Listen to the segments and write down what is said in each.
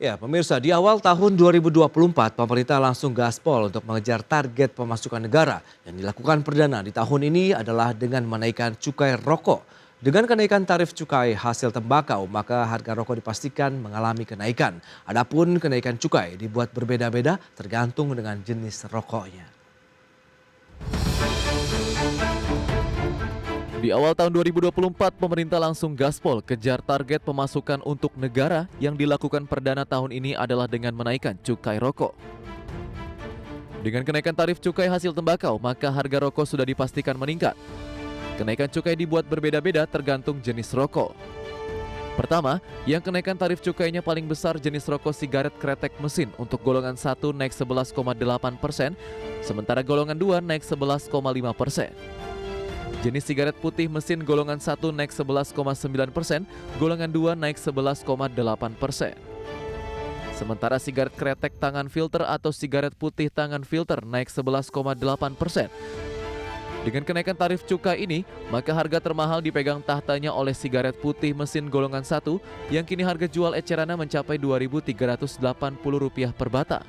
Ya, pemirsa, di awal tahun 2024, pemerintah langsung gaspol untuk mengejar target pemasukan negara. Yang dilakukan perdana di tahun ini adalah dengan menaikkan cukai rokok. Dengan kenaikan tarif cukai hasil tembakau, maka harga rokok dipastikan mengalami kenaikan. Adapun kenaikan cukai dibuat berbeda-beda tergantung dengan jenis rokoknya. Di awal tahun 2024, pemerintah langsung gaspol kejar target pemasukan untuk negara. Yang dilakukan perdana tahun ini adalah dengan menaikkan cukai rokok. Dengan kenaikan tarif cukai hasil tembakau, maka harga rokok sudah dipastikan meningkat. Kenaikan cukai dibuat berbeda-beda tergantung jenis rokok. Pertama, yang kenaikan tarif cukainya paling besar jenis rokok sigaret kretek mesin untuk golongan 1 naik 11,8%, sementara golongan 2 naik 11,5%. Jenis sigaret putih mesin golongan 1 naik 11,9%, golongan 2 naik 11,8%. Sementara sigaret kretek tangan filter atau sigaret putih tangan filter naik 11,8%. Dengan kenaikan tarif cukai ini, maka harga termahal dipegang tahtanya oleh sigaret putih mesin golongan 1 yang kini harga jual ecerana mencapai Rp2.380 per batang.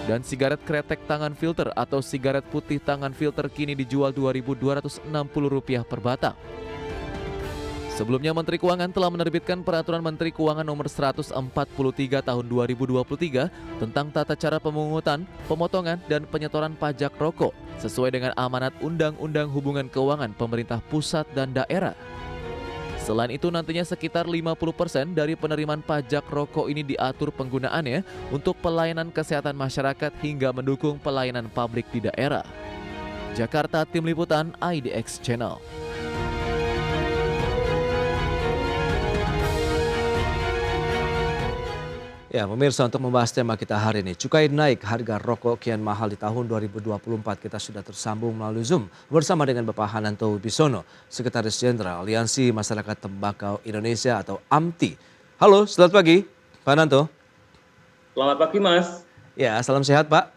Dan sigaret kretek tangan filter atau sigaret putih tangan filter kini dijual Rp2.260 per batang. Sebelumnya Menteri Keuangan telah menerbitkan Peraturan Menteri Keuangan Nomor 143 Tahun 2023 tentang tata cara pemungutan, pemotongan, dan penyetoran pajak rokok sesuai dengan amanat Undang-Undang Hubungan Keuangan Pemerintah Pusat dan Daerah. Selain itu nantinya sekitar 50% dari penerimaan pajak rokok ini diatur penggunaannya untuk pelayanan kesehatan masyarakat hingga mendukung pelayanan publik di daerah. Jakarta, Tim Liputan IDX Channel. Ya, pemirsa, untuk membahas tema kita hari ini, cukai naik, harga rokok kian mahal di tahun 2024. Kita sudah tersambung melalui Zoom bersama dengan Bapak Hananto Wibisono, Sekretaris Jenderal Aliansi Masyarakat Tembakau Indonesia atau AMTI. Halo, selamat pagi, Pak Hananto. Selamat pagi, Mas. Ya, salam sehat, Pak.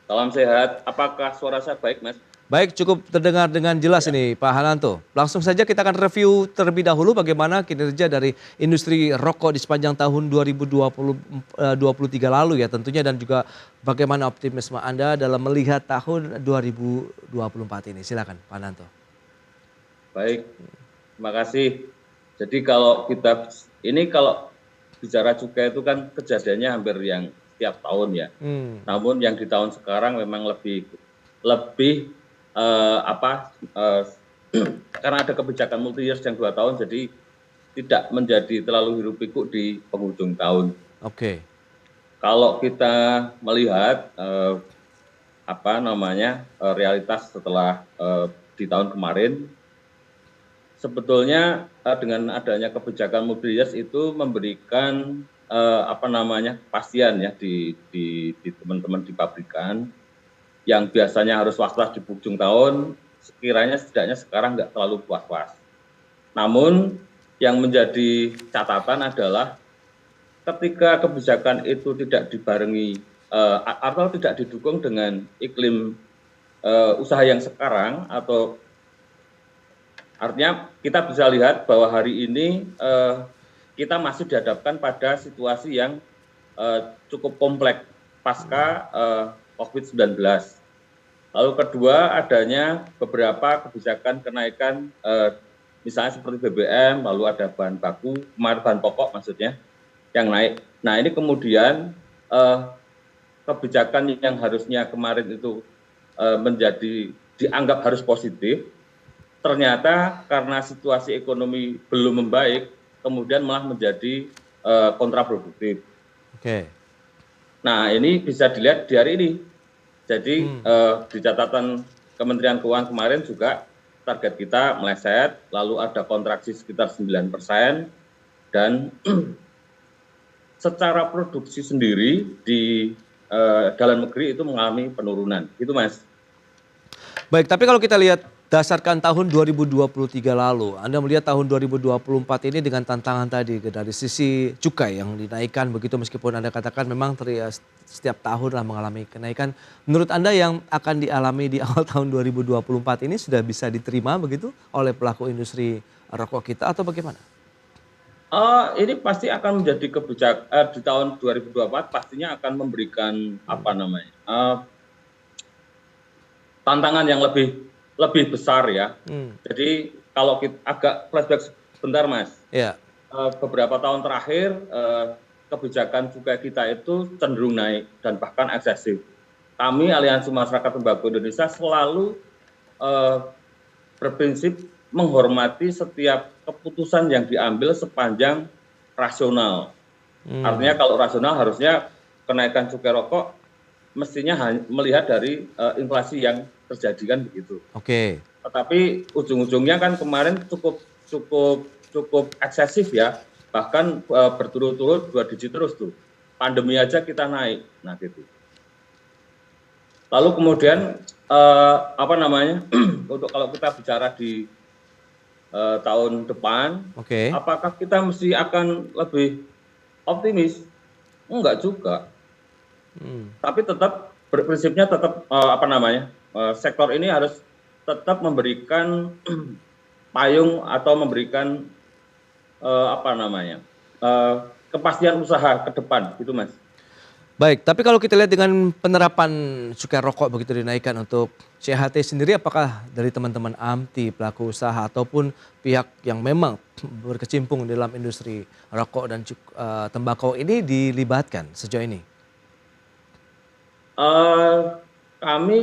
Salam sehat. Apakah suara saya baik, Mas? Baik, cukup terdengar dengan jelas ini Pak Hananto. Langsung saja kita akan review terlebih dahulu bagaimana kinerja dari industri rokok di sepanjang tahun 2023 lalu ya tentunya, dan juga bagaimana optimisme Anda dalam melihat tahun 2024 ini. Silakan Pak Hananto. Baik, terima kasih. Jadi kalau bicara cukai itu kan kejadiannya hampir yang setiap tahun ya. Namun yang di tahun sekarang memang lebih karena ada kebijakan multi years yang 2 tahun, jadi tidak menjadi terlalu hiruk pikuk di penghujung tahun. Oke. Kalau kita melihat realitas setelah di tahun kemarin, sebetulnya dengan adanya kebijakan multi years itu memberikan kepastian ya di teman-teman di pabrikan yang biasanya harus was-was di ujung tahun, setidaknya sekarang nggak terlalu was-was. Namun yang menjadi catatan adalah ketika kebijakan itu tidak dibarengi atau tidak didukung dengan iklim usaha yang sekarang, atau artinya kita bisa lihat bahwa hari ini kita masih dihadapkan pada situasi yang cukup kompleks pasca COVID-19. Lalu kedua, adanya beberapa kebijakan kenaikan, misalnya seperti BBM, lalu ada bahan pokok maksudnya, yang naik. Nah ini kemudian kebijakan yang harusnya kemarin itu dianggap harus positif, ternyata karena situasi ekonomi belum membaik, kemudian malah menjadi kontraproduktif. Oke. Nah ini bisa dilihat di hari ini. Jadi di catatan Kementerian Keuangan kemarin juga target kita meleset, lalu ada kontraksi sekitar 9%, dan secara produksi sendiri di dalam negeri itu mengalami penurunan. Gitu, Mas. Baik, tapi kalau kita lihat dasarkan tahun 2023 lalu, Anda melihat tahun 2024 ini dengan tantangan tadi dari sisi cukai yang dinaikkan begitu, meskipun Anda katakan memang setiap tahun lah mengalami kenaikan. Menurut Anda yang akan dialami di awal tahun 2024 ini sudah bisa diterima begitu oleh pelaku industri rokok kita atau bagaimana? Ini pasti akan menjadi di tahun 2024 pastinya akan memberikan apa namanya, tantangan yang lebih besar ya. Jadi kalau kita agak flashback sebentar Mas, Ya, beberapa tahun terakhir kebijakan cukai kita itu cenderung naik dan bahkan eksesif. Kami Aliansi Masyarakat Tembakau Indonesia selalu berprinsip menghormati setiap keputusan yang diambil sepanjang rasional. Artinya kalau rasional harusnya kenaikan cukai rokok mestinya melihat dari inflasi yang terjadi kan begitu. oke. Tetapi ujung-ujungnya kan kemarin cukup eksesif ya, bahkan berturut-turut 2 digit terus tuh. Pandemi aja kita naik, nah gitu. Lalu kemudian apa namanya, untuk kalau kita bicara di tahun depan, Oke. apakah kita mesti akan lebih optimis? Enggak juga. Tapi tetap prinsipnya tetap apa namanya, sektor ini harus tetap memberikan payung atau memberikan apa namanya, kepastian usaha ke depan gitu Mas. Baik, tapi kalau kita lihat dengan penerapan cukai rokok begitu dinaikkan untuk CHT sendiri, apakah dari teman-teman AMTI, pelaku usaha ataupun pihak yang memang berkecimpung dalam industri rokok dan tembakau ini dilibatkan sejauh ini? Kami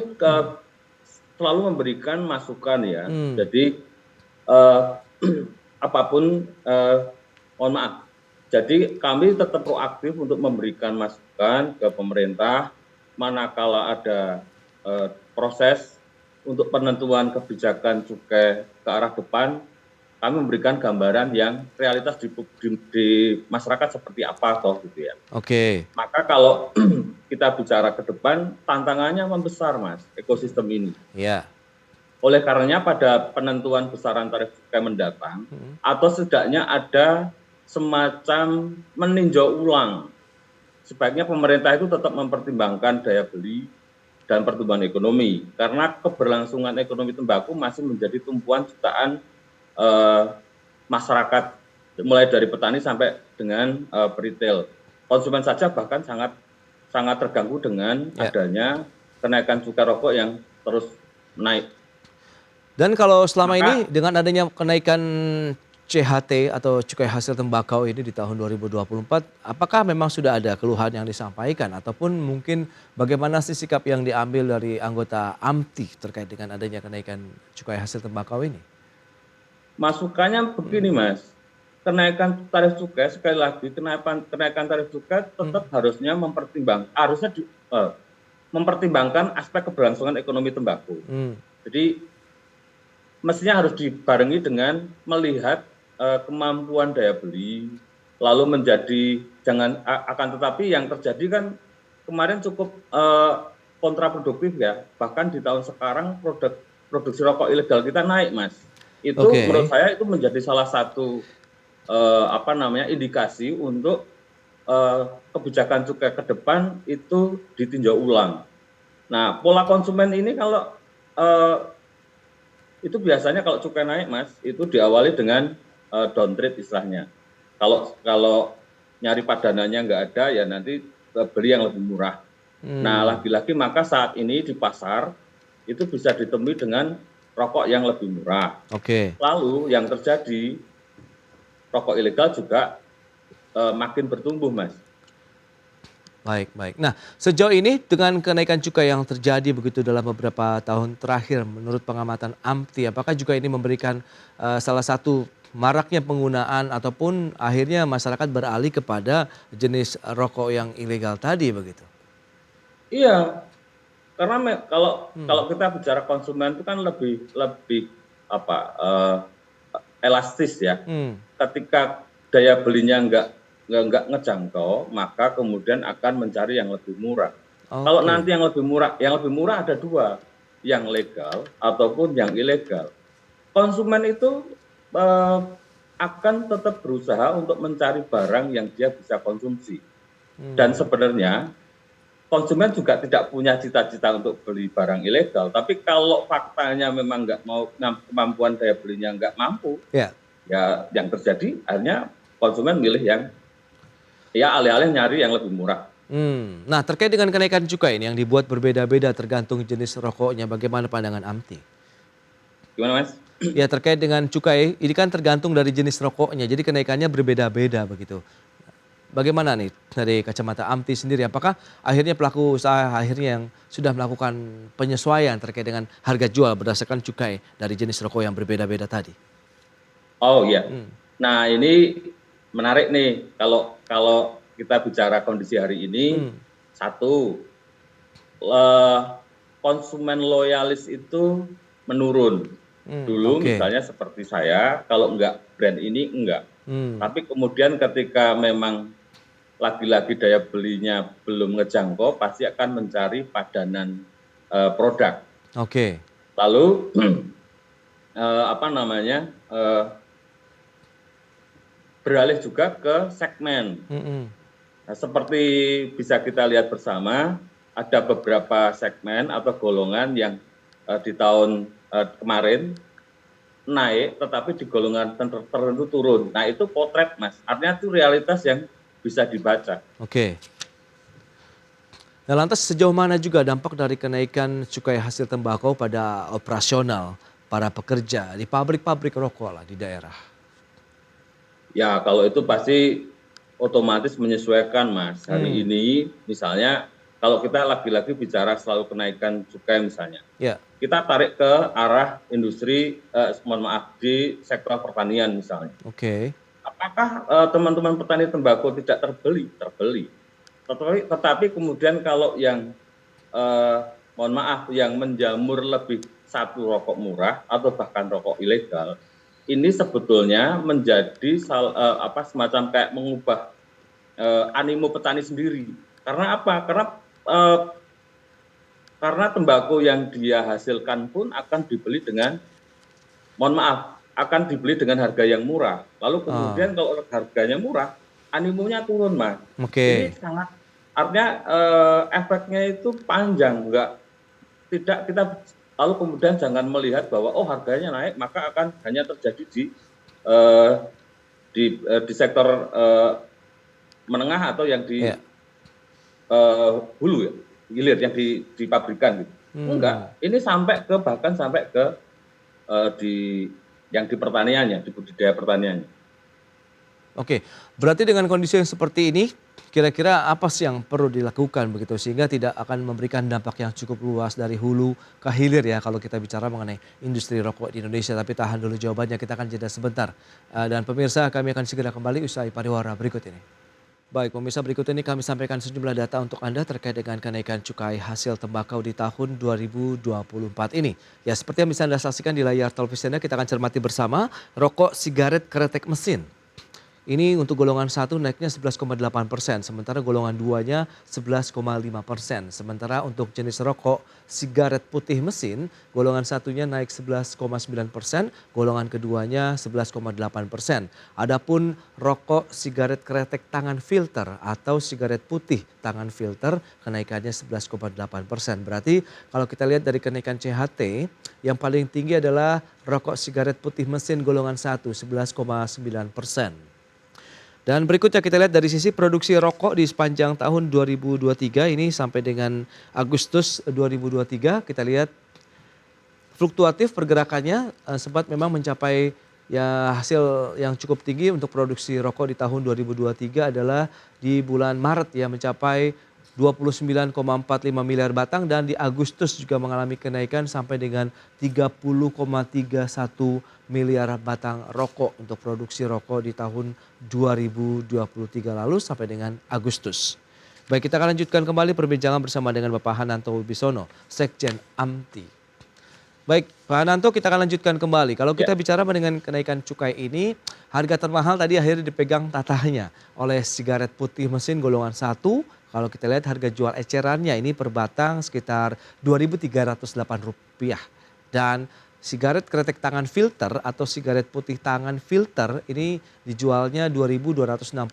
selalu memberikan masukan ya. Jadi apapun, mohon maaf. Jadi kami tetap proaktif untuk memberikan masukan ke pemerintah manakala ada proses untuk penentuan kebijakan cukai ke arah depan. Kami memberikan gambaran yang realitas di masyarakat seperti apa toh gitu ya. Oke. Maka kalau kita bicara ke depan, tantangannya membesar Mas, ekosistem ini. Ya. Oleh karenanya pada penentuan besaran tarif cukai mendatang, atau setidaknya ada semacam meninjau ulang. Sebaiknya pemerintah itu tetap mempertimbangkan daya beli dan pertumbuhan ekonomi. Karena keberlangsungan ekonomi tembakau masih menjadi tumpuan jutaan masyarakat, mulai dari petani sampai dengan retail. Konsumen saja bahkan sangat terganggu dengan adanya kenaikan cukai rokok yang terus naik. Dan kalau selama ini dengan adanya kenaikan CHT atau cukai hasil tembakau ini di tahun 2024, apakah memang sudah ada keluhan yang disampaikan ataupun mungkin bagaimana sih sikap yang diambil dari anggota AMTI terkait dengan adanya kenaikan cukai hasil tembakau ini? Masukannya begini Mas, kenaikan tarif cukai sekali lagi kenaikan tarif cukai tetap harusnya mempertimbangkan aspek keberlangsungan ekonomi tembakau. Jadi mestinya harus dibarengi dengan melihat kemampuan daya beli, lalu akan tetapi yang terjadi kan kemarin cukup kontraproduktif ya, bahkan di tahun sekarang produksi rokok ilegal kita naik Mas. Itu menurut saya itu menjadi salah satu indikasi untuk kebijakan cukai ke depan itu ditinjau ulang. Nah, pola konsumen ini kalau itu biasanya kalau cukai naik Mas, itu diawali dengan downtrade istilahnya. Kalau nyari padanannya nggak ada ya nanti beli yang lebih murah. Nah, lagi-lagi maka saat ini di pasar itu bisa ditemui dengan rokok yang lebih murah. Lalu yang terjadi rokok ilegal juga makin bertumbuh Mas. Baik. Nah, sejauh ini dengan kenaikan cukai yang terjadi begitu dalam beberapa tahun terakhir, menurut pengamatan AMTI, apakah juga ini memberikan salah satu maraknya penggunaan ataupun akhirnya masyarakat beralih kepada jenis rokok yang ilegal tadi begitu? Iya, karena kalau kita bicara konsumen itu kan lebih elastis ya. Ketika daya belinya nggak ngejangkau, maka kemudian akan mencari yang lebih murah. Kalau nanti yang lebih murah ada dua, yang legal ataupun yang ilegal. Konsumen itu akan tetap berusaha untuk mencari barang yang dia bisa konsumsi. Dan sebenarnya konsumen juga tidak punya cita-cita untuk beli barang ilegal. Tapi kalau faktanya memang nggak mau, kemampuan daya belinya nggak mampu, ya yang terjadi akhirnya konsumen milih yang ya alih-alih nyari yang lebih murah. Nah, terkait dengan kenaikan cukai ini yang dibuat berbeda-beda tergantung jenis rokoknya, bagaimana pandangan Amti? Gimana Mas? Ya, terkait dengan cukai, ini kan tergantung dari jenis rokoknya, jadi kenaikannya berbeda-beda begitu. Bagaimana nih dari kacamata Amti sendiri, apakah akhirnya pelaku usaha akhirnya yang sudah melakukan penyesuaian terkait dengan harga jual berdasarkan cukai dari jenis rokok yang berbeda-beda tadi? Oh iya. Hmm. Nah ini menarik nih kalau kalau kita bicara kondisi hari ini. Satu, konsumen loyalis itu menurun. Dulu Oke. misalnya seperti saya, kalau enggak brand ini enggak. Tapi kemudian ketika memang lagi-lagi daya belinya belum ngejangkau, pasti akan mencari padanan produk. Oke. Lalu apa namanya, beralih juga ke segmen. Nah, seperti bisa kita lihat bersama, ada beberapa segmen atau golongan yang di tahun kemarin naik, tetapi di golongan tertentu turun. Nah itu potret Mas, artinya itu realitas yang bisa dibaca. Oke. Nah, lantas sejauh mana juga dampak dari kenaikan cukai hasil tembakau pada operasional para pekerja di pabrik-pabrik rokok lah di daerah? Ya kalau itu pasti otomatis menyesuaikan Mas. Hari ini misalnya kalau kita lagi-lagi bicara selalu kenaikan cukai misalnya, kita tarik ke arah industri, mohon maaf, di sektor pertanian misalnya. Oke. Apakah teman-teman petani tembakau tidak terbeli? Terbeli. Tetapi kemudian kalau yang mohon maaf yang menjamur lebih satu rokok murah atau bahkan rokok ilegal, ini sebetulnya menjadi semacam kayak mengubah animo petani sendiri. Karena apa? Karena tembakau yang dia hasilkan pun akan dibeli dengan, mohon maaf, akan dibeli dengan harga yang murah. Lalu kemudian kalau harganya murah, animonya turun Mas. Oke. Ini sangat, artinya efeknya itu panjang, tidak kita. Lalu kemudian jangan melihat bahwa oh harganya naik maka akan hanya terjadi di sektor menengah atau yang di hulu ya, hilir yang di pabrikan gitu. Enggak, ini bahkan sampai ke yang di pertaniannya, di budidaya pertaniannya. Oke, berarti dengan kondisi yang seperti ini, kira-kira apa sih yang perlu dilakukan begitu sehingga tidak akan memberikan dampak yang cukup luas dari hulu ke hilir ya kalau kita bicara mengenai industri rokok di Indonesia. Tapi tahan dulu jawabannya, kita akan jeda sebentar. Dan pemirsa, kami akan segera kembali usai pariwara berikut ini. Baik pemirsa, berikut ini kami sampaikan sejumlah data untuk Anda terkait dengan kenaikan cukai hasil tembakau di tahun 2024 ini. Ya seperti yang bisa Anda saksikan di layar televisi Anda, kita akan cermati bersama rokok sigaret kretek mesin. Ini untuk golongan 1 naiknya 11,8%, sementara golongan 2-nya 11,5%. Sementara untuk jenis rokok sigaret putih mesin, golongan 1-nya naik 11,9%, golongan keduanya 11,8%. Adapun rokok sigaret kretek tangan filter atau sigaret putih tangan filter, kenaikannya 11,8%. Berarti kalau kita lihat dari kenaikan CHT, yang paling tinggi adalah rokok sigaret putih mesin golongan 1, 11,9%. Dan berikutnya kita lihat dari sisi produksi rokok di sepanjang tahun 2023 ini sampai dengan Agustus 2023, kita lihat fluktuatif pergerakannya, sempat memang mencapai ya hasil yang cukup tinggi untuk produksi rokok di tahun 2023 adalah di bulan Maret ya mencapai 29,45 miliar batang, dan di Agustus juga mengalami kenaikan sampai dengan 30,31 miliar batang rokok untuk produksi rokok di tahun 2023 lalu sampai dengan Agustus. Baik, kita akan lanjutkan kembali perbincangan bersama dengan Bapak Hananto Wibisono, Sekjen Amti. Baik, Pak Hananto, kita akan lanjutkan kembali. Kalau kita bicara dengan kenaikan cukai ini, harga termahal tadi akhirnya dipegang tatahnya oleh sigaret putih mesin golongan 1. Kalau kita lihat harga jual ecerannya ini per batang sekitar Rp2.308. Dan sigaret kretek tangan filter atau sigaret putih tangan filter ini dijualnya Rp2.260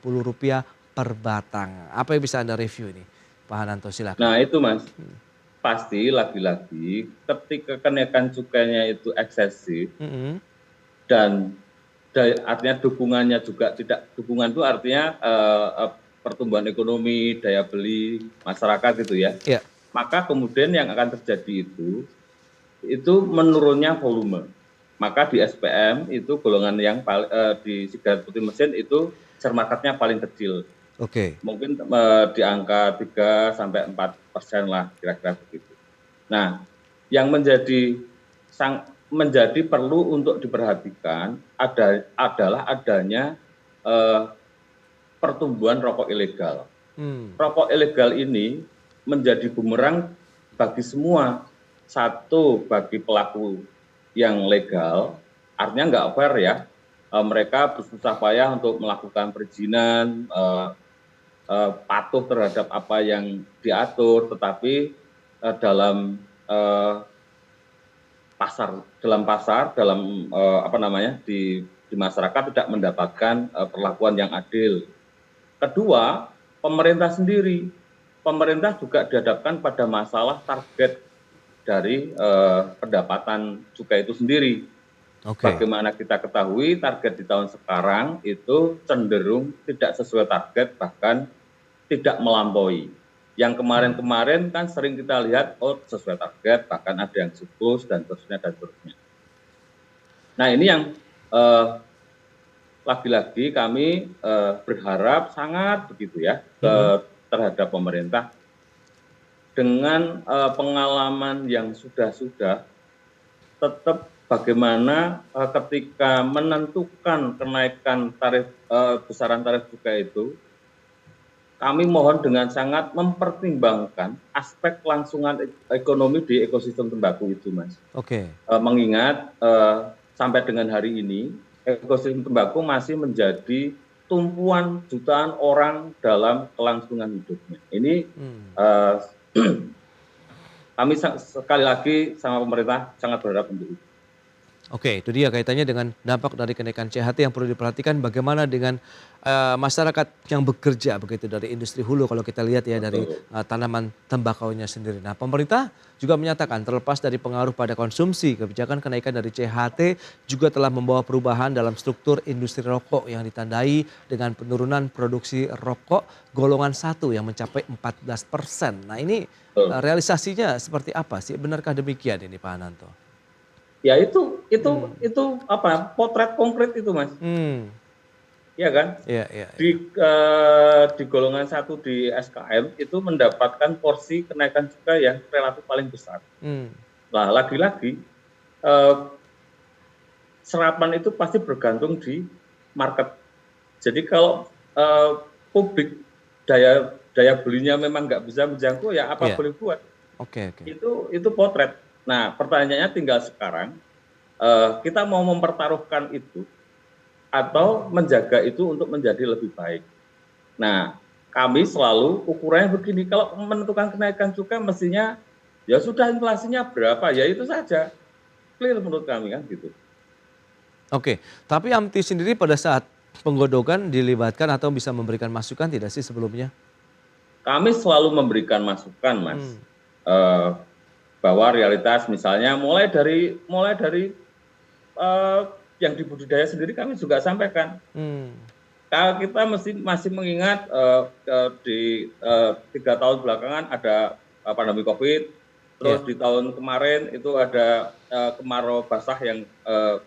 per batang. Apa yang bisa Anda review ini, Pak Hananto, silakan. Nah itu Mas, pasti lagi-lagi ketika kenaikan cukainya itu eksesif dan artinya dukungannya juga tidak, dukungan itu artinya pertumbuhan ekonomi, daya beli masyarakat gitu ya. Ya. Maka kemudian yang akan terjadi itu menurunnya volume. Maka di SPM itu golongan yang di sigaret putih mesin itu share marketnya paling kecil. Oke. Mungkin di angka 3-4% lah kira-kira begitu. Nah, yang menjadi perlu untuk diperhatikan adalah adanya pertumbuhan rokok ilegal. Rokok ilegal ini menjadi bumerang bagi semua. Satu, bagi pelaku yang legal, artinya nggak fair ya. Mereka bersusah payah untuk melakukan perizinan, patuh terhadap apa yang diatur, tetapi dalam pasar, di masyarakat tidak mendapatkan perlakuan yang adil. Kedua, pemerintah juga dihadapkan pada masalah target dari pendapatan cukai itu sendiri. Oke. Bagaimana kita ketahui target di tahun sekarang itu cenderung tidak sesuai target, bahkan tidak melampaui. Yang kemarin-kemarin kan sering kita lihat, sesuai target, bahkan ada yang surplus dan seterusnya. Nah ini yang lagi-lagi kami berharap sangat begitu ya terhadap pemerintah dengan pengalaman yang sudah tetap bagaimana ketika menentukan kenaikan besaran tarif cukai itu, kami mohon dengan sangat mempertimbangkan aspek kelangsungan ekonomi di ekosistem tembakau itu, Mas. Oke. Mengingat sampai dengan hari ini ekosistem tembakau masih menjadi tumpuan jutaan orang dalam kelangsungan hidupnya. Ini kami sekali lagi sama pemerintah sangat berharap untuk itu. Oke, itu dia kaitannya dengan dampak dari kenaikan CHT yang perlu diperhatikan bagaimana dengan masyarakat yang bekerja begitu dari industri hulu kalau kita lihat ya dari tanaman tembakaunya sendiri. Nah, pemerintah juga menyatakan terlepas dari pengaruh pada konsumsi, kebijakan kenaikan dari CHT juga telah membawa perubahan dalam struktur industri rokok yang ditandai dengan penurunan produksi rokok golongan 1 yang mencapai 14%. Nah, ini realisasinya seperti apa sih? Benarkah demikian ini Pak Hananto? Ya itu apa potret konkret itu, Mas. Iya kan? Iya. Di golongan 1 di SKM itu mendapatkan porsi kenaikan cukai yang relatif paling besar. Nah, lagi-lagi serapan itu pasti bergantung di market. Jadi kalau publik daya belinya memang nggak bisa menjangkau, ya apa boleh buat. Oke. Itu potret. Nah, pertanyaannya tinggal sekarang, kita mau mempertaruhkan itu atau menjaga itu untuk menjadi lebih baik. Nah, kami selalu ukurannya begini, kalau menentukan kenaikan cukai mestinya ya sudah inflasinya berapa, ya itu saja. Clear menurut kami kan gitu. Oke, tapi AMTI sendiri pada saat penggodokan dilibatkan atau bisa memberikan masukan tidak sih sebelumnya? Kami selalu memberikan masukan, Mas. Bahwa realitas misalnya mulai dari yang dibudidaya sendiri kami juga sampaikan. Kita masih mengingat di 3 tahun belakangan ada pandemi COVID, terus di tahun kemarin itu ada kemarau basah yang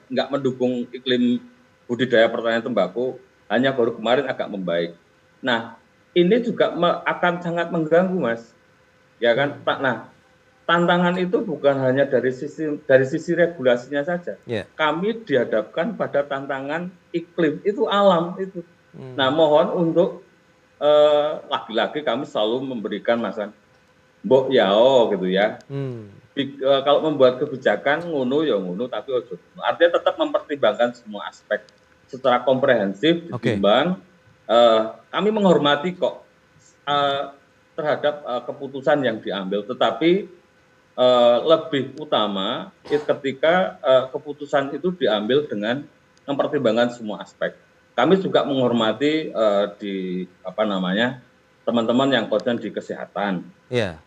nggak mendukung iklim budidaya pertanian tembakau, hanya baru kemarin agak membaik. Nah, ini juga akan sangat mengganggu, Mas. Ya kan, Pak. Nah, tantangan itu bukan hanya dari sisi regulasinya saja. Kami dihadapkan pada tantangan iklim, itu alam itu. Nah, mohon untuk lagi-lagi kami selalu memberikan masukan, mbok yao gitu ya. Kalau membuat kebijakan ngono ya ngono, tapi ojo. Artinya tetap mempertimbangkan semua aspek secara komprehensif, ditimbang. Kami menghormati kok terhadap keputusan yang diambil, tetapi lebih utama ketika keputusan itu diambil dengan mempertimbangkan semua aspek. Kami juga menghormati teman-teman yang concern di kesehatan. Iya.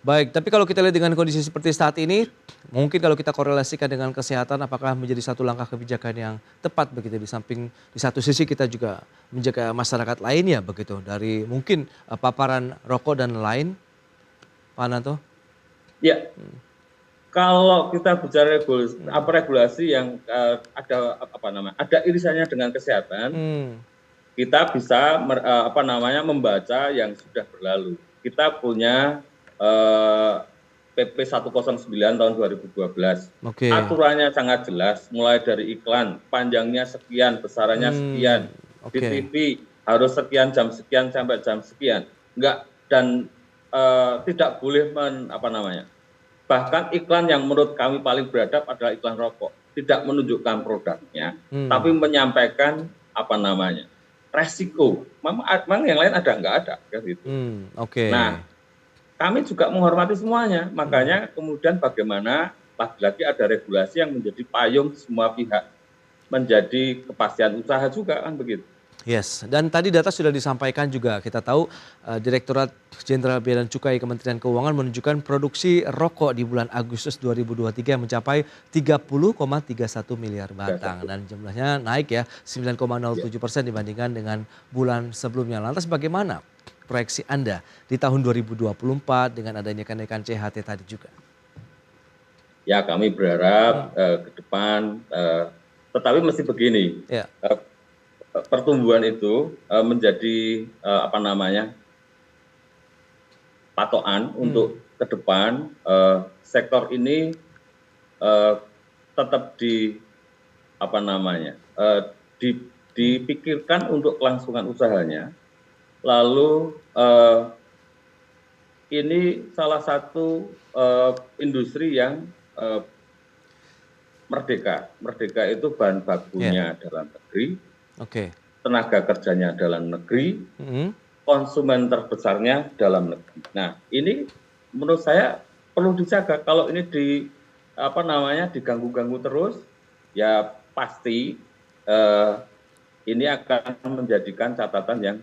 Baik, tapi kalau kita lihat dengan kondisi seperti saat ini, mungkin kalau kita korelasikan dengan kesehatan, apakah menjadi satu langkah kebijakan yang tepat begitu di samping di satu sisi kita juga menjaga masyarakat lainnya begitu dari mungkin paparan rokok dan lain, Pak Nanto? Ya, kalau kita bicara regulasi yang ada irisannya dengan kesehatan, kita bisa membaca yang sudah berlalu. Kita punya PP 109 tahun 2012. Oke. Aturannya sangat jelas, mulai dari iklan, panjangnya sekian, besarannya sekian, di TV harus sekian jam sekian sampai jam sekian. Enggak, dan tidak boleh bahkan iklan yang menurut kami paling beradab adalah iklan rokok. Tidak menunjukkan produknya, tapi menyampaikan resiko. Memang yang lain ada, enggak ada. Gitu. Oke. Nah, kami juga menghormati semuanya, makanya kemudian bagaimana lagi-lagi ada regulasi yang menjadi payung semua pihak, menjadi kepastian usaha juga kan begitu. Yes, dan tadi data sudah disampaikan juga, kita tahu Direktorat Jenderal Bea dan Cukai Kementerian Keuangan menunjukkan produksi rokok di bulan Agustus 2023 mencapai 30,31 miliar batang dan jumlahnya naik ya 9,07% dibandingkan dengan bulan sebelumnya. Lantas bagaimana proyeksi Anda di tahun 2024 dengan adanya kenaikan CHT tadi juga? Ya, kami berharap ke depan, tetapi mesti begini, pertumbuhan itu menjadi patokan untuk ke depan. Sektor ini tetap dipikirkan untuk kelangsungan usahanya. Lalu ini salah satu industri yang merdeka. Merdeka itu bahan bakunya dalam negeri, tenaga kerjanya dalam negeri, konsumen terbesarnya dalam negeri. Nah, ini menurut saya perlu dijaga. Kalau ini diganggu-ganggu terus, ya pasti ini akan menjadikan catatan yang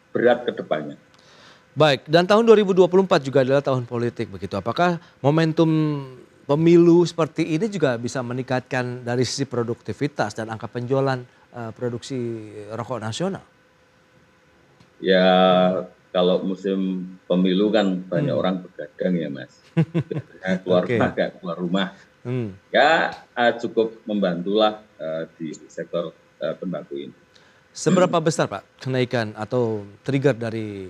berat ke depannya. Baik, dan tahun 2024 juga adalah tahun politik begitu. Apakah momentum pemilu seperti ini juga bisa meningkatkan dari sisi produktivitas dan angka penjualan produksi rokok nasional? Ya, kalau musim pemilu kan banyak orang begadang ya Mas. Rumah gak keluar rumah. Ya cukup membantulah di sektor tembakau ini. Seberapa besar Pak kenaikan atau trigger dari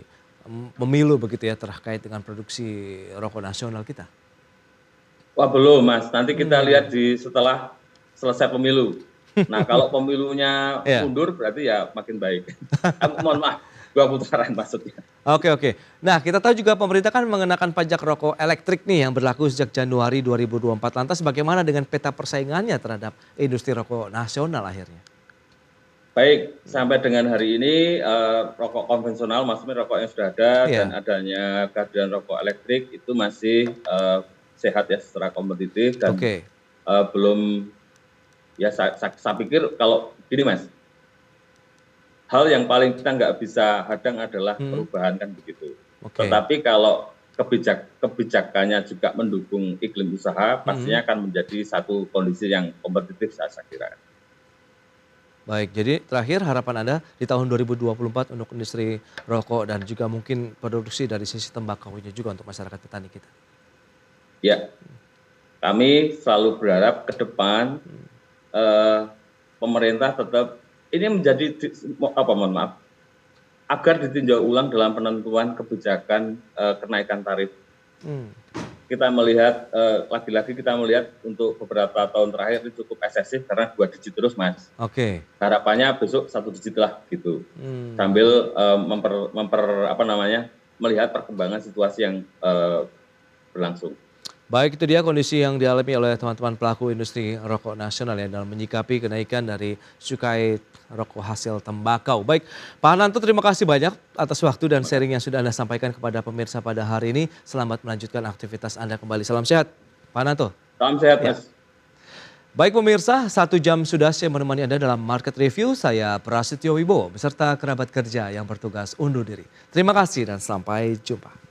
pemilu begitu ya terkait dengan produksi rokok nasional kita? Wah belum Mas, nanti kita lihat setelah selesai pemilu. Nah kalau pemilunya mundur berarti ya makin baik. Mohon maaf, 2 putaran maksudnya. Oke. Nah kita tahu juga pemerintah kan mengenakan pajak rokok elektrik nih yang berlaku sejak Januari 2024. Lantas bagaimana dengan peta persaingannya terhadap industri rokok nasional akhirnya? Baik, sampai dengan hari ini rokok konvensional, maksudnya rokok yang sudah ada dan adanya kehadiran rokok elektrik itu masih sehat ya secara kompetitif dan belum, ya saya pikir kalau gini Mas, hal yang paling kita nggak bisa hadang adalah perubahan kan begitu. Tetapi kalau kebijakannya juga mendukung iklim usaha, pastinya akan menjadi satu kondisi yang kompetitif saya kira. Baik, jadi terakhir harapan Anda di tahun 2024 untuk industri rokok dan juga mungkin produksi dari sisi tembakaunya juga untuk masyarakat petani kita. Ya, kami selalu berharap ke depan pemerintah tetap ini menjadi agar ditinjau ulang dalam penentuan kebijakan kenaikan tarif. Kita melihat lagi-lagi kita melihat untuk beberapa tahun terakhir itu cukup eksesif karena 2 digit terus Mas. Harapannya besok 1 digit lah gitu. Sambil melihat perkembangan situasi yang berlangsung. Baik, itu dia kondisi yang dialami oleh teman-teman pelaku industri rokok nasional ya dalam menyikapi kenaikan dari cukai rokok hasil tembakau. Baik, Pak Hananto terima kasih banyak atas waktu dan sharing yang sudah Anda sampaikan kepada pemirsa pada hari ini. Selamat melanjutkan aktivitas Anda kembali. Salam sehat, Pak Hananto. Salam sehat, Mas. Baik pemirsa, 1 jam sudah saya menemani Anda dalam Market Review. Saya Prasetyo Wibowo beserta kerabat kerja yang bertugas undur diri. Terima kasih dan sampai jumpa.